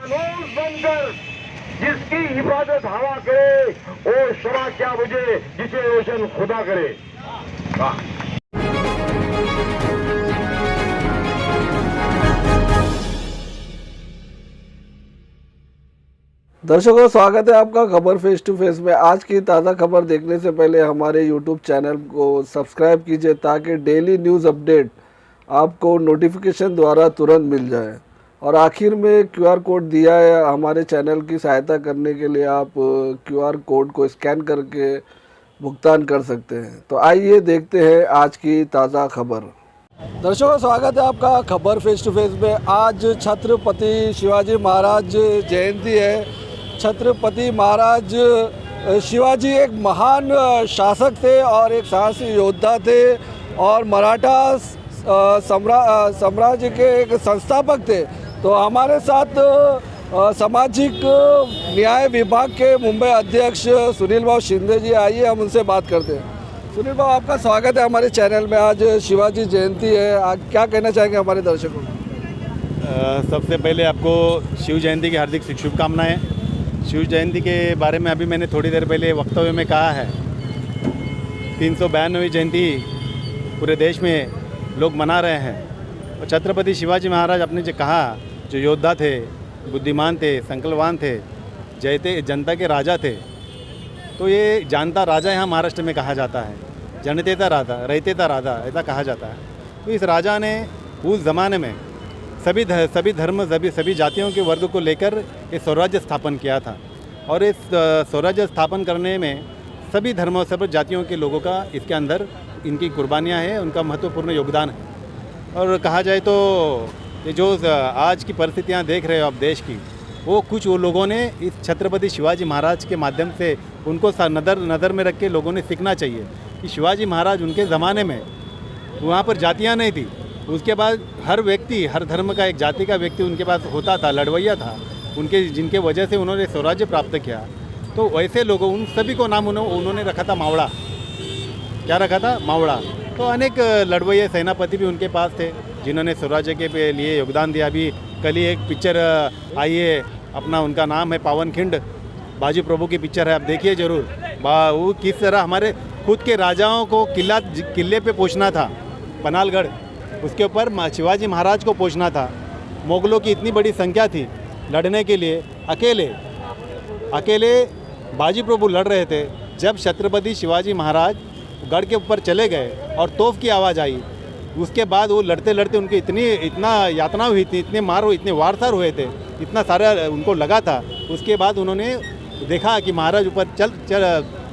कानून बनकर जिसकी हिफाजत हवा करे वो शरा क्या बुझे जिसे रोशन खुदा करे। वाह। दर्शकों, स्वागत है आपका खबर फेस टू फेस में। आज की ताज़ा खबर देखने से पहले हमारे YouTube चैनल को सब्सक्राइब कीजिए ताकि डेली न्यूज़ अपडेट आपको नोटिफिकेशन द्वारा तुरंत मिल जाए। और आखिर में QR कोड दिया है, हमारे चैनल की सहायता करने के लिए आप QR कोड को स्कैन करके भुगतान कर सकते हैं। तो आइए देखते हैं आज की ताज़ा खबर। दर्शकों, स्वागत है आपका खबर फेस टू फेस में। आज छत्रपति शिवाजी महाराज जयंती है। छत्रपति महाराज शिवाजी एक महान शासक थे और एक साहसी योद्धा थे और मराठा साम्राज्य के एक संस्थापक थे। तो हमारे साथ सामाजिक न्याय विभाग के मुंबई अध्यक्ष सुनील भाऊ शिंदे जी, आइए हम उनसे बात करते हैं। सुनील भाऊ, आपका स्वागत है हमारे चैनल में। आज शिवाजी जयंती है, आज क्या कहना चाहेंगे हमारे दर्शकों को? सबसे पहले आपको शिव जयंती की हार्दिक शुभकामनाएं। शिव जयंती के बारे में अभी मैंने थोड़ी देर पहले वक्तव्य में कहा है, 392वीं जयंती पूरे देश में लोग मना रहे हैं। और छत्रपति शिवाजी महाराज अपने जो कहा, जो योद्धा थे, बुद्धिमान थे, संकल्पवान थे, जनता के राजा थे। तो ये जानता राजा यहाँ महाराष्ट्र में कहा जाता है, जनतेता राजा, रहतेता राजा ऐसा कहा जाता है। तो इस राजा ने उस ज़माने में सभी धर्म, सभी जातियों के वर्ग को लेकर ये स्वराज्य स्थापन किया था। और इस स्वराज्य स्थापन करने में सभी धर्मों, सभी जातियों के लोगों का इसके अंदर इनकी कुर्बानियाँ हैं, उनका महत्वपूर्ण योगदान है। और कहा जाए तो ये जो आज की परिस्थितियाँ देख रहे हो आप देश की, वो लोगों ने इस छत्रपति शिवाजी महाराज के माध्यम से उनको नज़र में रख के लोगों ने सीखना चाहिए कि शिवाजी महाराज उनके ज़माने में वहाँ पर जातियाँ नहीं थी। उसके बाद हर व्यक्ति, हर धर्म का एक जाति का व्यक्ति उनके पास होता था, लड़वैया था उनके, जिनके वजह से उन्होंने स्वराज्य प्राप्त किया। तो वैसे लोगों, उन सभी को नाम उन्होंने रखा था मावड़ा। क्या रखा था? मावड़ा। तो अनेक लड़वैया सेनापति भी उनके पास थे जिन्होंने स्वराज्य के लिए योगदान दिया। अभी कल ही एक पिक्चर आई है, अपना उनका नाम है पावनखिंड, बाजी प्रभु की पिक्चर है, आप देखिए ज़रूर। वो किस तरह हमारे खुद के राजाओं को किले पे पहुँचना था, पनालगढ़, उसके ऊपर शिवाजी महाराज को पहुंचना था। मुगलों की इतनी बड़ी संख्या थी, लड़ने के लिए अकेले बाजी प्रभु लड़ रहे थे। जब छत्रपति शिवाजी महाराज गढ़ के ऊपर चले गए और तोप की आवाज़ आई, उसके बाद वो लड़ते लड़ते उनकी इतना यातना हुई थी, इतने मार हुए, इतने वारसार हुए थे, इतना सारा उनको लगा था। उसके बाद उन्होंने देखा कि महाराज ऊपर चल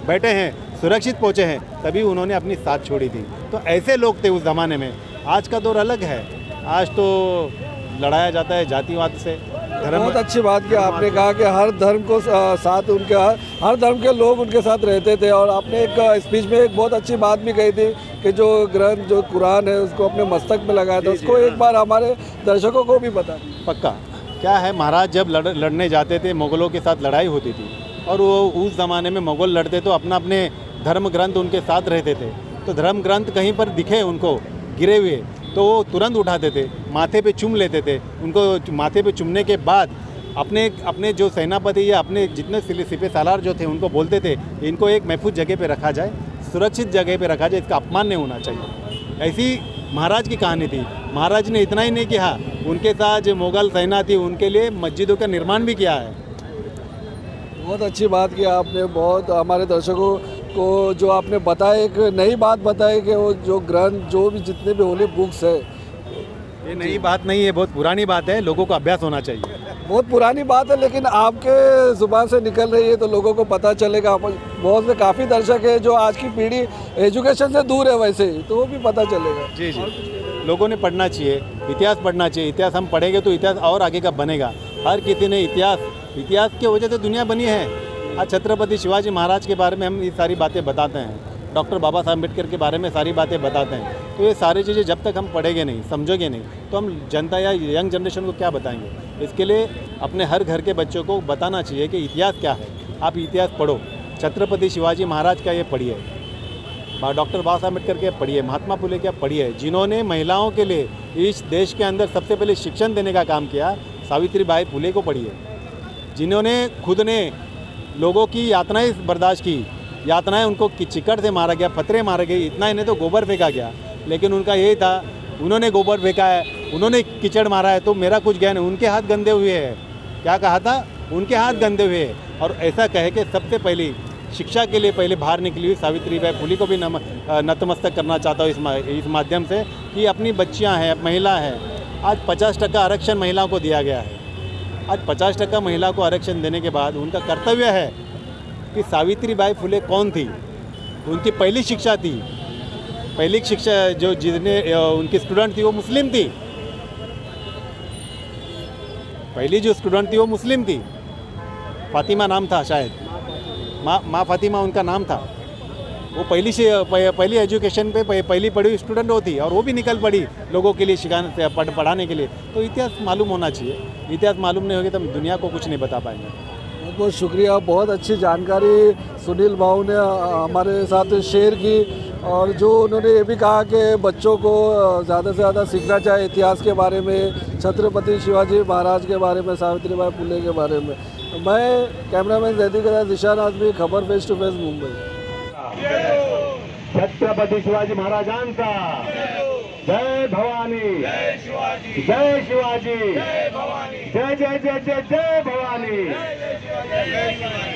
बैठे हैं, सुरक्षित पहुँचे हैं, तभी उन्होंने अपनी साथ छोड़ी थी। तो ऐसे लोग थे उस ज़माने में। आज का दौर अलग है, आज तो लड़ाया जाता है जातिवाद से। बहुत अच्छी बात की आपने कहा कि हर धर्म को साथ, उनके हर धर्म के लोग उनके साथ रहते थे। और आपने एक स्पीच में एक बहुत अच्छी बात भी कही थी कि जो ग्रंथ, जो कुरान है, उसको अपने मस्तक में लगाया था। उसको एक बार हमारे दर्शकों को भी बता। पक्का। क्या है, महाराज जब लड़ने जाते थे, मुग़लों के साथ लड़ाई होती थी और वो उस ज़माने में मुग़ल लड़ते तो अपने धर्म ग्रंथ उनके साथ रहते थे। तो धर्म ग्रंथ कहीं पर दिखे उनको गिरे हुए तो वो तुरंत उठाते थे, माथे पे चूम लेते थे। उनको माथे पे चूमने के बाद अपने जो सेनापति या अपने जितने सिपह सालार जो थे उनको बोलते थे, इनको एक महफूज जगह पे रखा जाए, सुरक्षित जगह पे रखा जाए, इसका अपमान नहीं होना चाहिए। ऐसी महाराज की कहानी थी। महाराज ने इतना ही नहीं किया, उनके साथ जो मुग़ल सेना थी उनके लिए मस्जिदों का निर्माण भी किया है। बहुत अच्छी बात की आपने। बहुत हमारे दर्शकों को जो आपने बताया, एक नई बात बताई कि वो जो ग्रंथ, जो भी जितने भी होली बुक्स है, ये नई बात नहीं है, बहुत पुरानी बात है, लोगों को अभ्यास होना चाहिए। बहुत पुरानी बात है, लेकिन आपके ज़ुबान से निकल रही है तो लोगों को पता चलेगा। बहुत से काफ़ी दर्शक है जो आज की पीढ़ी एजुकेशन से दूर है, वैसे ही तो वो भी पता चलेगा। जी, लोगों ने पढ़ना चाहिए, इतिहास पढ़ना चाहिए। इतिहास हम पढ़ेंगे तो इतिहास और आगे का बनेगा। हर किसी ने इतिहास की वजह से दुनिया बनी है। आज छत्रपति शिवाजी महाराज के बारे में हम ये सारी बातें बताते हैं, डॉक्टर बाबा साहब अम्बेडकर के बारे में सारी बातें बताते हैं। तो ये सारी चीज़ें जब तक हम पढ़ेंगे नहीं, समझोगे नहीं, तो हम जनता या यंग जनरेशन को क्या बताएंगे। इसके लिए अपने हर घर के बच्चों को बताना चाहिए कि इतिहास क्या है। आप इतिहास पढ़ो, छत्रपति शिवाजी महाराज का ये पढ़िए, डॉक्टर बाबा साहब अम्बेडकर के पढ़िए, महात्मा फुले के पढ़िए, जिन्होंने महिलाओं के लिए इस देश के अंदर सबसे पहले शिक्षण देने का काम किया। सावित्रीबाई फुले को पढ़िए, जिन्होंने खुद ने लोगों की यातनाएं बर्दाश्त की, यातनाएं उनको चिकट से मारा गया, पत्थरे मारे गए, इतना ही नहीं तो गोबर फेंका गया, लेकिन उनका यही था, उन्होंने गोबर फेंका है, उन्होंने कीचड़ मारा है तो मेरा कुछ ज्ञान, उनके हाथ गंदे हुए हैं। क्या कहा था? उनके हाथ गंदे हुए हैं। और ऐसा कह के सबसे पहले शिक्षा के लिए पहले बाहर निकली हुई सावित्रीबाई फुले को भी नतमस्तक करना चाहता हूँ इस माध्यम से कि अपनी बच्चियाँ हैं, महिला हैं, आज 50% आरक्षण महिलाओं को दिया गया है। आज 50% महिला को आरक्षण देने के बाद उनका कर्तव्य है कि सावित्रीबाई फुले कौन थी, उनकी पहली शिक्षा थी, पहली शिक्षा जो जिसने उनकी स्टूडेंट थी वो मुस्लिम थी, पहली जो स्टूडेंट थी वो मुस्लिम थी, फातिमा नाम था शायद, माँ फातिमा उनका नाम था। वो पहली एजुकेशन पे पहली पढ़ी हुई स्टूडेंट होती और वो भी निकल पड़ी लोगों के लिए पढ़ाने के लिए। तो इतिहास मालूम होना चाहिए, इतिहास मालूम नहीं होगी तो हम दुनिया को कुछ नहीं बता पाएंगे। बहुत बहुत शुक्रिया, बहुत अच्छी जानकारी सुनील भाऊ ने हमारे साथ शेयर की। और जो उन्होंने ये भी कहा कि बच्चों को ज़्यादा से ज़्यादा सीखना चाहिए इतिहास के बारे में, छत्रपति शिवाजी महाराज के बारे में, सावित्रीबाई फुले के बारे में। मैं कैमरामैन जैदी के साथ दिशान आजमी, खबर face to face, Mumbai. Chhatrapati Shivaji महाराजांचा जय भवानी, जय शिवाजी, जय जय जय जय जय भवानी,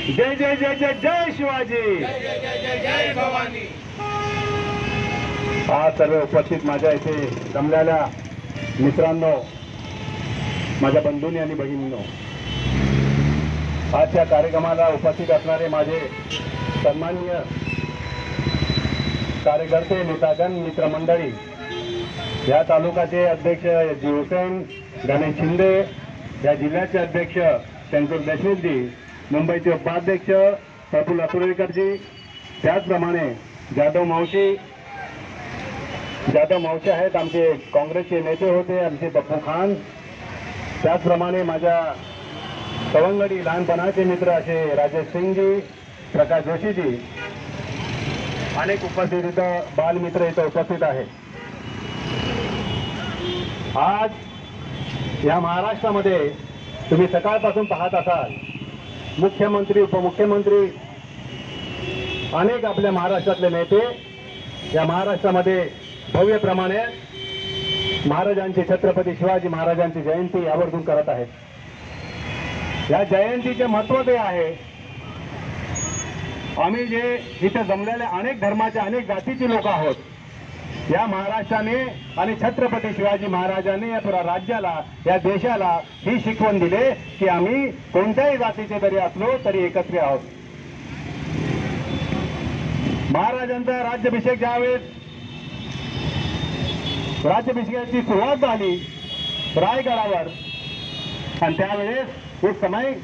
जय जय जय जय जय शिवाजी, जय भवानी। आज सर्व उपस्थित माझ्या इथे जमलेल्या मित्रांनो, माझ्या बंधूंनी आणि भगिनींनो, आजच्या कार्यक्रमाला उपस्थित असणारे माझे सन्माननीय कार्यकर्ते, नेतागण, मित्रमंडळी, या तालुक्याचे अध्यक्ष जीवसेन गणेश शिंदे, या जिल्ह्याचे अध्यक्ष शंकर देशमुखजी, मुंबईचे उपाध्यक्ष प्रफुल्ल अतुरेकरजी, त्याचप्रमाणे जाधव मावशी आहेत, आमचे काँग्रेसचे नेते होते, आमचे पप्पू खान, त्याचप्रमाणे माझ्या सवंगडी लहानपणाचे मित्र असे राजेश सिंगजी, प्रकाश जोशीजी, अनेक उपस्थित इथं बालमित्र इथं उपस्थित आहेत। आज या महाराष्ट्रामध्ये तुम्ही सकाळपासून पाहत असाल, मुख्यमंत्री, उपमुख्यमंत्री, अनेक आपल्या महाराष्ट्रातले नेते या महाराष्ट्रामध्ये भव्य प्रमाणे महाराजांची, छत्रपती शिवाजी महाराजांची जयंती आवर्जून करत आहेत। या जयंतीचे महत्त्व ते आहे, आम्ही जे इथे जमलेले अनेक धर्माचे, अनेक जातीचे लोक आहोत, या महाराष्ट्राने आणि छत्रपती शिवाजी महाराजांनी या पुरा राज्याला, या देशाला ही शिकवण दिले की आम्ही कोणत्याही जातीचे जरी असलो तरी एकत्र आहोत। महाराजांचा राज्याभिषेक ज्यावेळेस राज्याभिषेकाची सुरुवात झाली रायगडावर, आणि त्यावेळेस उस समय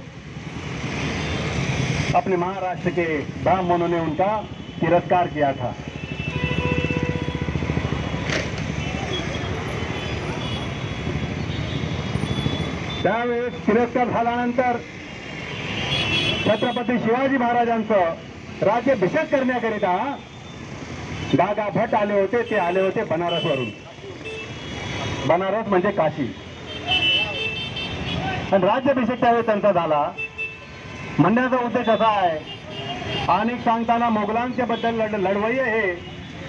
अपने महाराष्ट्र के ब्राह्मणों ने उनका तिरस्कार किया था। त्यावेळेस तिरस्कार झाल्यानंतर छत्रपती शिवाजी महाराजांचं राज्याभिषेक करण्याकरिता दादा भट आले होते। ते आले होते बनारसवरून, बनारस म्हणजे काशी, आणि राज्याभिषेक त्यावेळेस त्यांचा झाला। म्हणण्याचा उद्देश असा आहे, अनेक सांगताना मोगलांच्या बद्दल लढवय्ये हे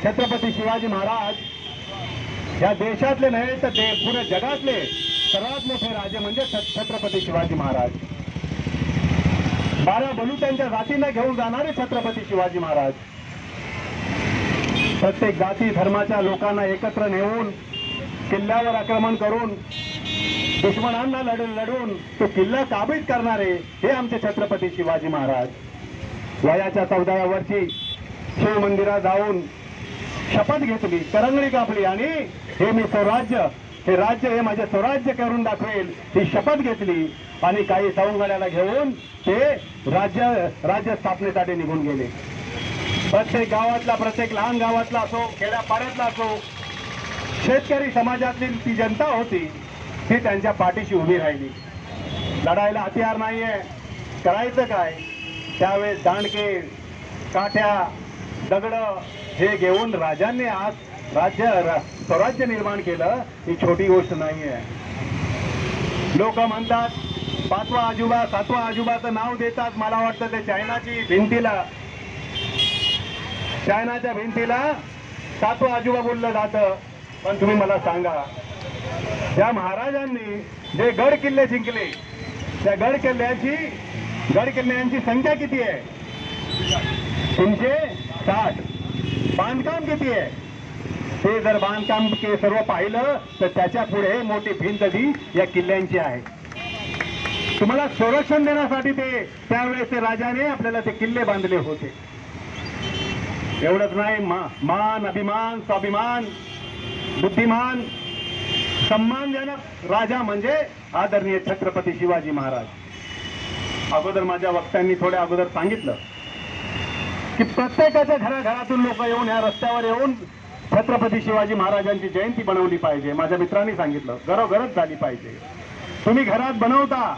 छत्रपती शिवाजी महाराज या देशातले नाही तर पुऱ्या जगातले सर्वात मोठे राजे म्हणजे छत्रपती शिवाजी महाराज। 12 बलुत्यांच्या जातींना घेऊन जाणारे छत्रपती शिवाजी महाराज, प्रत्येक जाती धर्माच्या लोकांना एकत्र नेऊन किल्ल्यावर आक्रमण करून दुश्मनांना लढून तो किल्ला काबीज करणारे हे आमचे छत्रपती शिवाजी महाराज। वयाच्या 14व्या वर्षी शिव मंदिरात जाऊन शपथ घेतली, करंगळी कापली आणि हे मी स्वराज्य, हे राज्य हे माझे स्वराज्य करून दाखवेल ही शपथ घेतली आणि काही सवंगड्याला घेऊन ते राज्य स्थापनेसाठी निघून गेले। प्रत्येक गावातला, प्रत्येक लहान गावातला असो, खेड्यापाड्यातला असो, शेतकरी समाजातली ती जनता होती, ती त्यांच्या पाठीशी उभी राहिली। लढायला हत्यार नाहीये, करायचं काय? त्यावेळेस दांडके, काठ्या, दगड हे घेऊन राजांनी आज स्वराज्य निर्माण केलं, ही छोटी गोष्ट नाहीये। लोक म्हणतात 5वा आजोबा 7वा आजोबाचं नाव देतात. मला वाटतं ते चायनाच्या भिंतीला 7वा आजोबा बोललं जातं. पण तुम्ही मला सांगा, ज्या महाराजांनी जे गड किल्ले जिंकले त्या गड किल्ल्यांची संख्या किती आहे? 360. बांधकाम किती आहे? ते जर बांधकाम सर्व पाहिलं तर त्याच्या पुढे मोठी भिंत जी या किल्ल्यांची आहे. तुम्हाला संरक्षण देण्यासाठी त्यावेळेस ते राजाने आपल्याला ते किल्ले बांधले होते. एवढंच नाही, मान, अभिमान, स्वाभिमान, बुद्धिमान, सन्मानजनक राजा म्हणजे आदरणीय छत्रपती शिवाजी महाराज. अगोदर माझ्या वक्त्यांनी थोड्या अगोदर सांगितलं की प्रत्येकाच्या घराघरातून लोक येऊन या रस्त्यावर येऊन छत्रपती शिवाजी महाराजांची जयंती बनवली पाहिजे. माझ्या मित्रांनी सांगितलं घरोघरच झाली पाहिजे. तुम्ही घरात बनवता,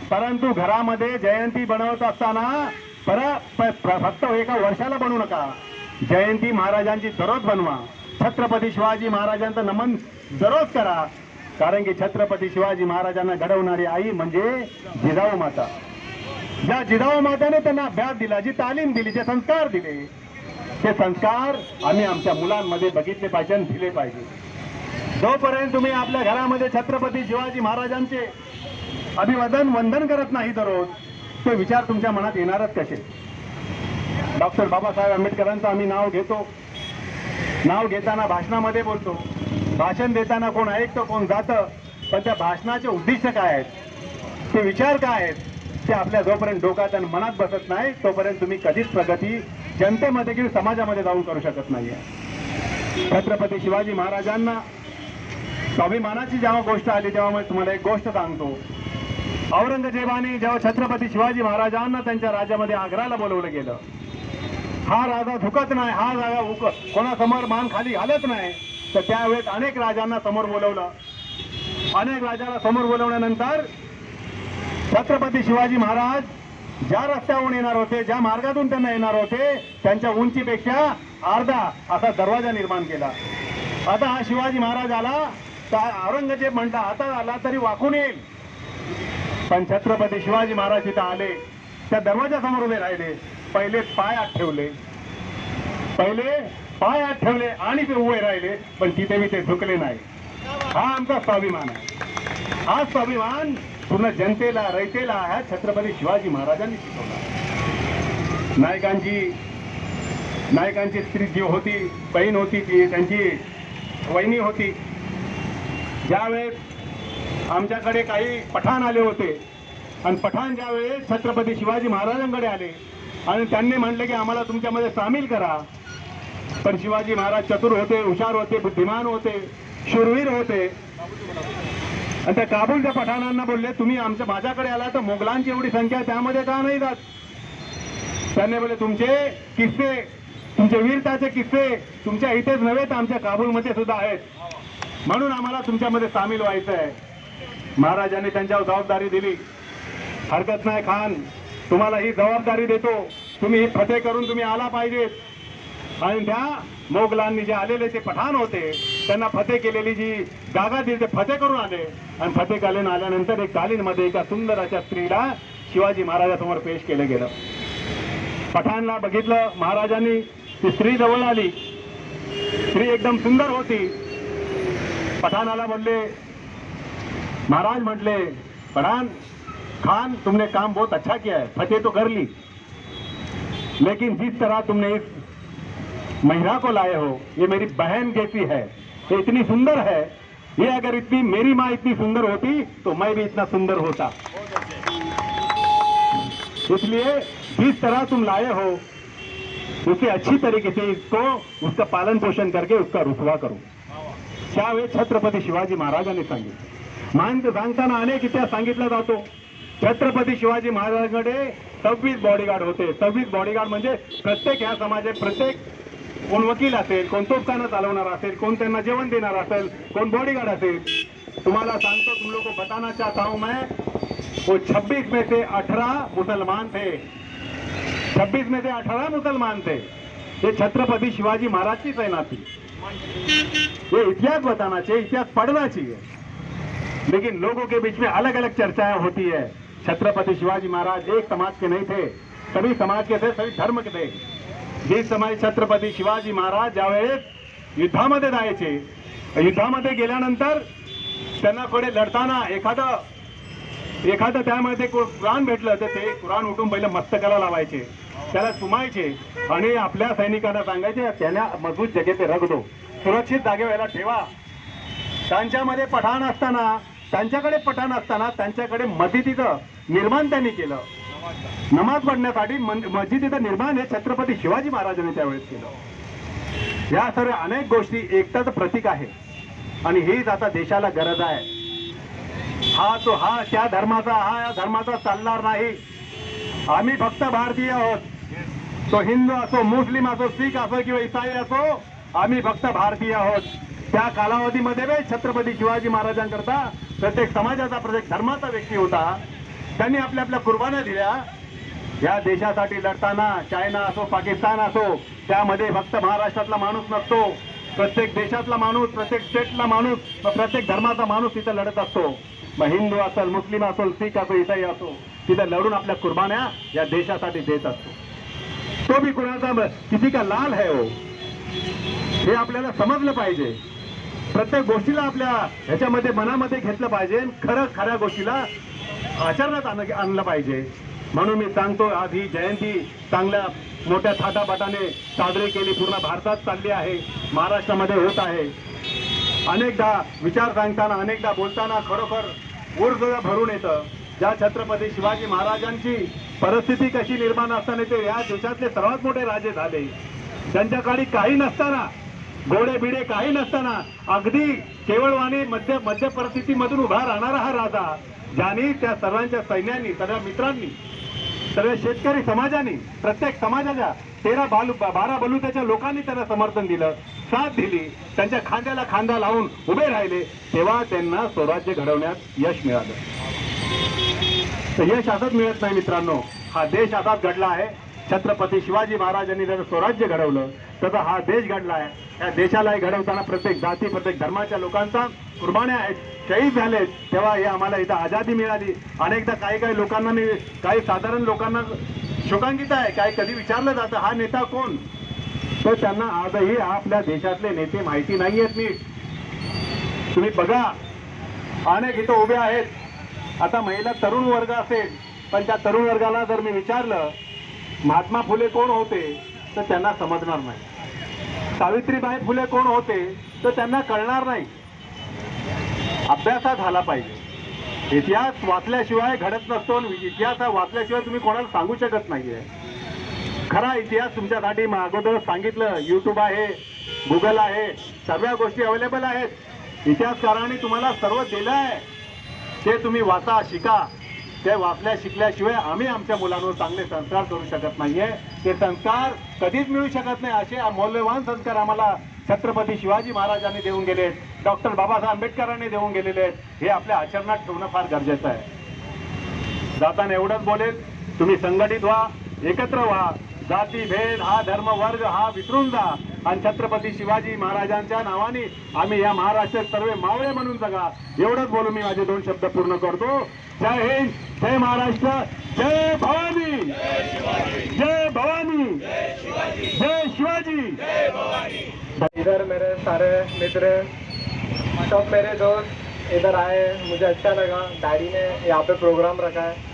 परंतु घरामध्ये जयंती बनवत असताना फक्त एका वर्षाला बनवू नका. जयंती महाराजांची दररोज बनवा. छत्रपती शिवाजी महाराजांचं नमन दररोज करा. कारण की छत्रपती शिवाजी महाराजांना घडवणारी आई म्हणजे जिजाऊ माता. ज्या जिजाऊ माताने त्यांना अभ्यास दिला, जी तालीम दिली, जे संस्कार दिले, ते संस्कार आम्ही आमच्या मुलांमध्ये बघितले पाहिजे आणि दिले पाहिजे. जोपर्यंत तुम्ही आपल्या घरामध्ये छत्रपती शिवाजी महाराजांचे वंदन करत नाही दररोज, ते विचार तुमच्या मनात येणारच कसे? डॉक्टर बाबासाहेब आंबेडकरांचं आम्ही नाव घेतो. नाव घेताना भाषणामध्ये बोलतो, भाषण देताना कोण ऐकतं कोण जातं, पण त्या भाषणाचे उद्दिष्ट काय आहेत, ते विचार काय आहेत, ते आपल्या जोपर्यंत डोक्यात आणि मनात बसत नाही तोपर्यंत तुम्ही कधीच प्रगती जनतेमध्ये किंवा समाजामध्ये जाऊन करू शकत नाहीये. छत्रपती शिवाजी महाराजांना स्वाभिमानाची जेव्हा गोष्ट आली तेव्हा मी तुम्हाला एक गोष्ट सांगतो. औरंगजेबाने जेव्हा छत्रपती शिवाजी महाराजांना त्यांच्या राज्यामध्ये आग्र्याला बोलवलं गेलं, हा राजा झुकत नाही, हा राजा कोणासमोर मान खाली घालत नाही, तर त्यावेळेस अनेक राजांना समोर बोलवलं. अनेक राजाला समोर बोलवल्यानंतर छत्रपती शिवाजी महाराज ज्या रस्त्यावरून येणार होते, ज्या मार्गातून त्यांना येणार होते, त्यांच्या उंचीपेक्षा अर्धा असा दरवाजा निर्माण केला. आता हा शिवाजी महाराज आला तर औरंगजेब म्हणता आता आला तरी वाकून येईल, पण छत्रपती शिवाजी महाराज तिथं आले, त्या दरवाजासमोर उभे राहिले, पहिले पाय आत ठेवले आणि ते उभे राहिले, पण तिथे मी ते झुकले नाही. हा आमचा स्वाभिमान आहे. हा स्वाभिमान पूर्ण जनतेला रयतेला ह्या छत्रपती शिवाजी महाराजांनी शिकवला. नायकांची स्त्री जी होती, बहीण होती, ती त्यांची वहिनी होती. ज्यावेळेस आमच्याकडे काही पठाण आले होते आणि पठाण ज्यावेळेस छत्रपती शिवाजी महाराजांकडे आले आणि त्यांनी म्हटले की आम्हाला तुमच्यामध्ये सामील करा, पण शिवाजी महाराज चतुर होते, हुशार होते, बुद्धिमान होते, शूरवीर होते, आणि त्या काबूलच्या पठाणांना बोलले तुम्ही माझ्याकडे आला तर मोगलांची एवढी संख्या त्यामध्ये का नाही जात? त्यांनी बोलले तुमचे किस्से, तुमचे वीरताचे किस्से तुमच्या इथेच नव्हे तर आमच्या काबूलमध्ये सुद्धा आहेत, म्हणून आम्हाला तुमच्यामध्ये सामील व्हायचं आहे. महाराजांनी त्यांच्यावर जबाबदारी दिली. हरकत नाही खान, तुम्हाला ही जबाबदारी देतो, तुम्ही ही फतेह करून तुम्ही आला पाहिजेत. आणि त्या मोगलांनी जे आलेले ते पठाण होते त्यांना फतेह केलेली जी जागा दिली ते फतेह करून आले, आणि फतेह करून आल्यानंतर एक तालीमध्ये एका सुंदर अशा स्त्रीला शिवाजी महाराजांसमोर पेश केलं गेलं. पठाणला बघितलं महाराजांनी, ती स्त्री जवळ आली, स्त्री एकदम सुंदर होती. पठाणाला बोलले, महाराज म्हटले पठान खान तुमने काम बहुत अच्छा किया है, फतेह तो कर ली, लेकिन जिस तरह तुमने इस महिला को लाए हो ये मेरी बहन जैसी है, ये इतनी सुंदर है, ये अगर इतनी मेरी माँ इतनी सुंदर होती तो मैं भी इतना सुंदर होता, इसलिए जिस तरह तुम लाए हो उसे अच्छी तरीके से इसको उसका पालन पोषण करके उसका रुसवा करो. त्यावेळेस छत्रपती शिवाजी महाराजांनी सांगितलं. सांगताना अनेक इतिहास सांगितला जातो. छत्रपती शिवाजी महाराजांकडे 26 बॉडीगार्ड होते. 26 बॉडीगार्ड म्हणजे प्रत्येक ह्या समाजात प्रत्येक कोण वकील असेल, कोण तोफखाना चालवणार असेल, कोण त्यांना जेवण देणार असेल, कोण बॉडीगार्ड असेल. तुम्हाला सांगतो तुम लोग को बताना चाहता हूं मैं, वो 26 में से 18 मुसलमान थे. 26 में से 18 मुसलमान थे. ये छत्रपति शिवाजी महाराज की सेना थी. ये इतिहास बताना चाहिए, इतिहास पढ़ना चाहिए. लेकिन लोगों के बीच में अलग अलग चर्चाएं होती है। छत्रपति शिवाजी महाराज एक समाज के नहीं थे, सभी समाज के थे, सभी धर्म के थे। जिस समय छत्रपती शिवाजी महाराज ज्यावेळेस युद्धामध्ये जायचे, युद्धामध्ये गेल्यानंतर त्यांना पुढे लढताना एखादं त्यामध्ये कुराण भेटलं तर ते कुराण उठून पहिलं मस्तकाला लावायचे, त्याला सुमायचे आणि आपल्या सैनिकांना सांगायचे त्यांना मजबूत जगे ते रख दो, सुरक्षित जागेवर ठेवा। त्यांच्याकडे पठाण असताना त्यांच्याकडे मस्जिदीचं निर्माण त्यांनी केलं। नमाज पढण्यासाठी मस्जिदीचं निर्माण हे छत्रपती शिवाजी महाराजांनी त्यावेळेस केलं। या सर्व अनेक गोष्टी एकताचं प्रतीक आहे आणि हीच आता देशाला गरज आहे। हा त्या धर्माचा या धर्माचा चालणार नाही। आम्ही फक्त भारतीय आहोत, तो हिंदू असो, मुस्लिम असो, शीख असो किंवा ईसाई असो, आम्ही फक्त भारतीय आहोत। त्या कालावधीमध्ये छत्रपती शिवाजी महाराजांकरता प्रत्येक समाजाचा, प्रत्येक धर्माचा व्यक्ती होता, त्यांनी आपल्या आपल्या कुर्बान्या दिल्या। या देशासाठी लढताना चायना असो, पाकिस्तान असो, त्यामध्ये फक्त महाराष्ट्रातला माणूस नसतो, प्रत्येक देशातला माणूस, प्रत्येक स्टेटला माणूस, प्रत्येक धर्माचा माणूस तिथे लढत असतो। मग हिंदू असेल, मुस्लिम असेल, शीख असो, ईसाई असो, तिथे लढून आपल्या कुर्बान्या या देशासाठी देत असतो। तो भी कुणाचा किसी का लाल है हो, हे आपल्याला समजलं पाहिजे। प्रत्येक गोष्टीला आपल्या ह्याच्यामध्ये मनामध्ये घेतलं पाहिजे, खऱ्या गोष्टीला आचरणात आणलं पाहिजे। म्हणून मी सांगतो, आज ही जयंती चांगल्या मोठ्या थाटाबाटाने साजरी केली, पूर्ण भारतात चालली आहे, महाराष्ट्रामध्ये होत आहे। अनेकदा विचार सांगताना, अनेकदा बोलताना खरोखर ऊर्जा भरून येतं। ज्या छत्रपती शिवाजी महाराजांची परिस्थिती कशी निर्माण असताना ते या देशातले सर्वात मोठे राजे झाले। त्यांच्याकडे काही नसताना, घोडे बिडे काही नसताना, अगदी केवळवाणी मध्य परिस्थितीमधून उभा राहणारा हा राजा, ज्यांनी त्या सर्वांच्या सैन्यांनी, सर्व मित्रांनी, सर्व शेतकरी समाजाने, प्रत्येक समाजाच्या 12 बलुत्याच्या लोकांनी त्यांना समर्थन दिलं, साथ दिली, त्यांच्या खांद्याला खांदा लावून उभे राहिले, तेव्हा त्यांना स्वराज्य घडवण्यात यश मिळालं। तर यश असंच मिळत नाही मित्रांनो, हा देश असाच घडला आहे। छत्रपती शिवाजी महाराजांनी जर स्वराज्य घडवलं तसा हा देश घडला आहे। या देशालाही घडवताना प्रत्येक जाती, प्रत्येक धर्माच्या लोकांचा कुर्बान्या आहेत, शहीद झालेत, तेव्हा हे आम्हाला इथं आझादी मिळाली। अनेकदा काही लोकांना, काही साधारण लोकांना शोकांकित आहे, काय कधी विचारलं जातं हा नेता कोण, तर त्यांना आजही आपल्या देशातले नेते माहिती नाही आहेत नीट। तुम्ही बघा, अनेक इथं उभे आहेत। आता महिला तरुण वर्ग असेल, पण त्या तरुण वर्गाला जर मी विचारलं महात्मा फुले कोण होते तर त्यांना समजणार नाही, सावित्रीबाई फुले कोण होते तर त्यांना कळणार नाही। अभ्यास झाला पाहिजे, इतिहास वाचल्याशिवाय घडत नसतो, इतिहास वाचल्याशिवाय तुम्ही कोणाला सांगू शकत नाहीये। खरा इतिहास तुमच्यासाठी अगोदर सांगितलं, युट्यूब आहे, गुगल आहे, सर्व गोष्टी अवेलेबल आहेत। इतिहासकारांनी तुम्हाला सर्व दिलं आहे, ते तुम्ही वाचा, शिका। ते वाचल्या शिकल्याशिवाय आम्ही आमच्या मुलांवर चांगले संस्कार करू शकत नाहीये, ते संस्कार कधीच मिळू शकत नाही। असे मौल्यवान संस्कार आम्हाला छत्रपती शिवाजी महाराजांनी देऊन गेलेत, डॉक्टर बाबासाहेब आंबेडकरांनी देऊन गेलेले आहेत, हे आपल्या आचरणात ठेवणं फार गरजेचं आहे। जाताना एवढंच बोलेल, तुम्ही संघटित व्हा, एकत्र व्हा, जाती भेद हा धर्म वर्ग हा विसरून जा आणि छत्रपती शिवाजी महाराजांच्या नावाने आम्ही या महाराष्ट्रात सर्व मावळे म्हणून जगा। एवढंच बोलून मी माझे 2 शब्द पूर्ण करतो। जय हिंद, जय महाराष्ट्र, जय भवानी, जय भवानी, जय शिवाजी। इधर मेरे सारे मित्र, सब मेरे दोस्त इधर आए, मुझे अच्छा लगा। डैडी ने यहाँ पे प्रोग्राम रखा है।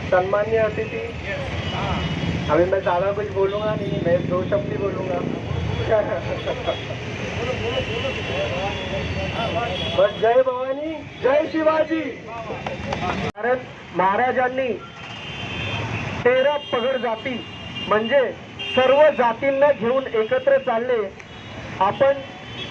सम्मान्य अतिथि, अभी मैं ज़्यादा कुछ बोलूँगा नहीं, मैं 2 शब्द ही बोलूँगा। बस जय भवानी, जय शिवाजी। महाराजांनी 13 पगड जाती म्हणजे सर्व जातींना घेऊन एकत्र चालले। आपण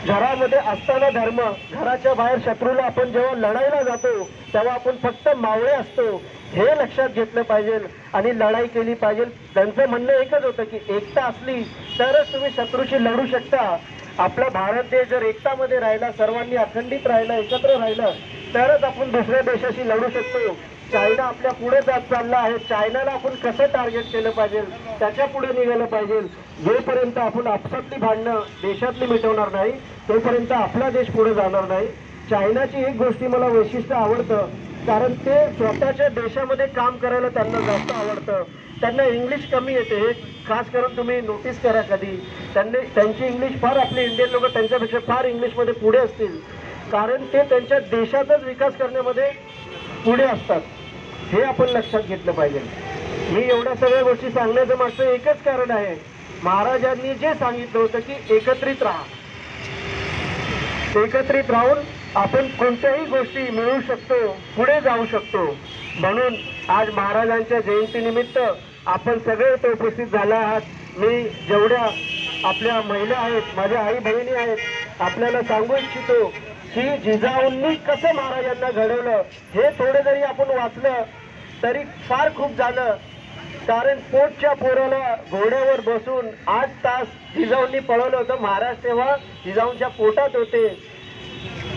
घरामध्ये असताना धर्म, घराच्या बाहेर शत्रूला आपण जेव्हा लढायला जातो तेव्हा आपण फक्त मावळे असतो, हे लक्षात घेतलं पाहिजे आणि लढाई केली पाहिजे। त्यांचं म्हणणं एकच होतं की एकता असली तरच तुम्ही शत्रूशी लढू शकता। आपला भारत देश जर एकतामध्ये राहिला, सर्वांनी अखंडित राहिला, एकत्र राहिलं, तरच आपण दुसऱ्या देशाशी लढू शकतो। चायना आपल्या पुढे जात चालला आहे. चायनाला आपण कसं टार्गेट केलं पाहिजे, त्याच्या पुढे निघालं पाहिजे. जोपर्यंत आपण आपसातली भांडणं देशातली मिटवणार नाही तोपर्यंत आपला देश पुढे जाणार नाही. चायनाची एक गोष्टी मला वैशिष्ट्य आवडतं, कारण ते स्वतःच्या देशामध्ये काम करायला त्यांना जास्त आवडतं. त्यांना इंग्लिश कमी येते, हे खास करून तुम्ही नोटीस करा कधी. त्यांची इंग्लिश फार, आपले इंडियन लोक त्यांच्यापेक्षा फार इंग्लिशमध्ये पुढे असतील, कारण ते त्यांच्या देशाचाच विकास करण्यामध्ये पुढे असतात. हे आपण लक्षात घेतलं पाहिजे. मी एवढ्या सगळ्या गोष्टी सांगण्याचं मागचं एकच कारण आहे, महाराजांनी जे सांगितलं होतं की एकत्रित राहा. एकत्रित राहून आपण कोणत्याही गोष्टी मिळवू शकतो, पुढे जाऊ शकतो. म्हणून आज महाराजांच्या जयंतीनिमित्त आपण सगळे इथे उपस्थित झाला आहात. मी जेवढ्या आपल्या महिला आहेत, माझ्या आई बहिणी आहेत, आपल्याला सांगू इच्छितो की जिजाऊंनी कसं महाराजांना घडवलं हे थोडं जरी आपण वाचलं तरी फार खूप झालं. कारण पोटच्या पोराला घोड्यावर बसून 8 तास जिजाऊंनी पळवलं होतं. महाराज तेव्हा जिजाऊंच्या पोटात होते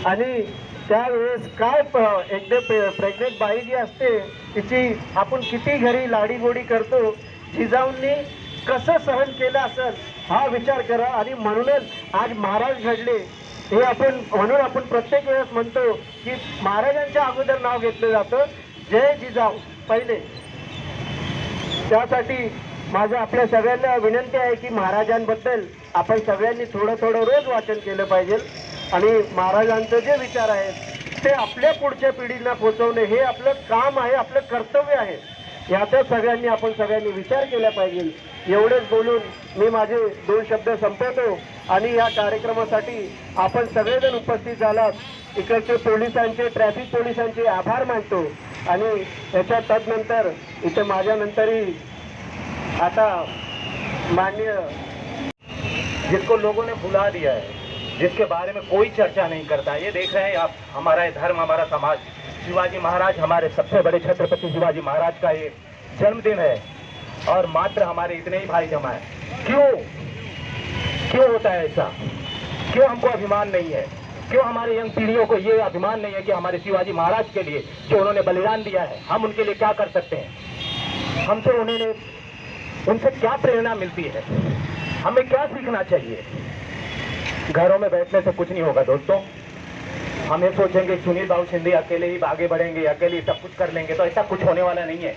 आणि त्यावेळेस काय एकदम प्रेग्नेंट बाई जी असते तिची आपण किती घरी लाडीगोडी करतो, जिजाऊंनी कसं सहन केलं असेल हा विचार करा. आणि म्हणूनच आज महाराज घडले हे आपण, म्हणून आपण प्रत्येक वेळेस म्हणतो की महाराजांच्या अगोदर नाव घेतलं जातं, जय जिजाऊ पहिले. त्यासाठी माझं आपल्या सगळ्यांना विनंती आहे की महाराजांबद्दल आपण सगळ्यांनी थोडं थोडं रोज वाचन केलं पाहिजे आणि महाराजांचं जे विचार आहेत ते आपल्या पुढच्या पिढींना पोहोचवणे हे आपलं काम आहे, आपलं कर्तव्य आहे. याचा सगळ्यांनी विचार केला पाहिजे. एवढेच बोलून मी माझे 2 शब्द संपवतो आणि या कार्यक्रमासाठी आपण सगळेजण उपस्थित झालात. इकडचे पोलिसांचे, ट्रॅफिक पोलिसांचे आभार मानतो आणि याच्या तदनंतर इथे माझ्यानंतरही आता माननीय जिसको लोगों ने भुला दिया है, जिसके बारे में कोई चर्चा नहीं करता, ये देख रहे हैं आप, हमारा ये धर्म, हमारा समाज, शिवाजी महाराज, हमारे सबसे बड़े छत्रपति शिवाजी महाराज का ये जन्मदिन है और मात्र हमारे इतने ही भाई जमा है. क्यों होता है ऐसा? क्यों हमको अभिमान नहीं है? क्यों हमारे यंग पीढ़ियों को ये अभिमान नहीं है कि हमारे शिवाजी महाराज के लिए जो उन्होंने बलिदान दिया है, हम उनके लिए क्या कर सकते हैं? हमसे उनसे क्या प्रेरणा मिलती है? हमें क्या सीखना चाहिए? घरों में बैठने से कुछ नहीं होगा दोस्तों. हम ये सोचेंगे सुनील बाबू शिंदे अकेले ही आगे बढ़ेंगे, अकेले ही सब कुछ कर लेंगे, तो ऐसा कुछ होने वाला नहीं है.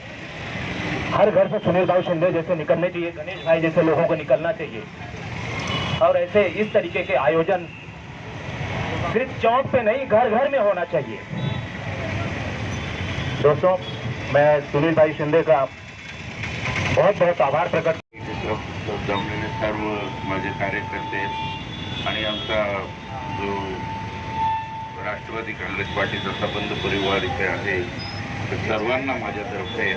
हर घर से सुनील बाबू शिंदे जैसे निकलने चाहिए, गणेश भाई जैसे लोगों को निकलना चाहिए. और ऐसे इस तरीके के आयोजन सिर्फ चौक पे नहीं, घर घर में होना चाहिए. दोस्तों, मैं सुनील भाई शिंदे का बहुत बहुत आभार प्रकट. जमलेले सर्व माझे कार्यकर्ते आणि आमचा जो राष्ट्रवादी काँग्रेस पार्टीचा संबंध परिवार इथे आहे, तर सर्वांना माझ्यातर्फे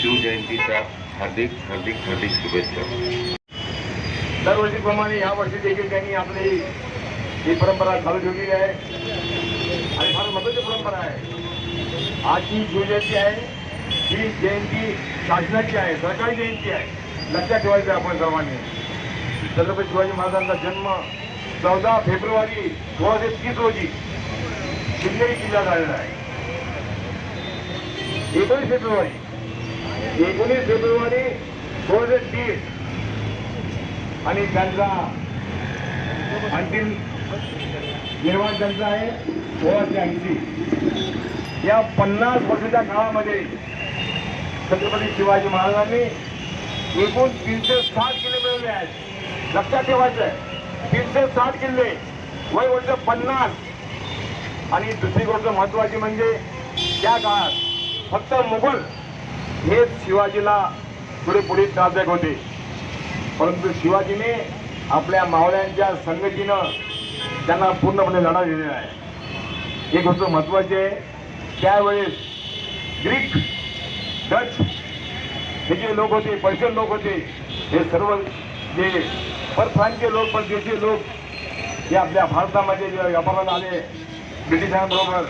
शिवजयंतीच्या हार्दिक हार्दिक हार्दिक शुभेच्छा. दरवर्षीप्रमाणे यावर्षी देखील त्यांनी आपली ही परंपरा चालू ठेवलेली आहे आणि फार महत्त्वाची परंपरा आहे. आजची शिवजयंती आहे ही जयंती शासनाची आहे, सरकारी जयंती आहे. लक्षात ठेवायचं आहे आपण सर्वांनी. छत्रपती शिवाजी महाराजांचा जन्म 14 फेब्रुवारी 1630 रोजी शिंदे किल्ला झालेला आहे. 19 फेब्रुवारी 1630 आणि त्यांचा अंतिम निर्वाण त्यांचा आहे 1680. या 50 वर्षाच्या काळामध्ये छत्रपती शिवाजी महाराजांनी एकूण 360 किल्ले मिळवले आहेत. लक्षात ठेवायचं आहे, 360 किल्ले, वय वर्ष 50. आणि दुसरी गोष्ट महत्वाची म्हणजे त्या काळात फक्त मुघल हेच शिवाजीला पुढे त्रासदायक होते, परंतु शिवाजीने आपल्या मावळ्यांच्या संगतीनं त्यांना पूर्णपणे लढा दिलेला आहे. ही गोष्ट महत्वाची आहे. त्यावेळेस ग्रीक, डच हे जे लोक होते, पर्शियन लोक होते, हे सर्व जे परफ्रांसचे लोक, परदेशी लोक हे आपल्या भारतामध्ये जे व्यापाराला आले ब्रिटिशांबरोबर,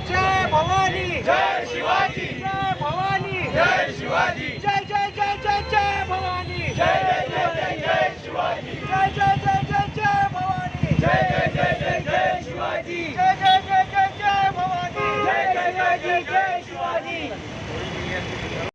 जय भवानी, जय शिवाजी, जय भवानी, जय तयार केली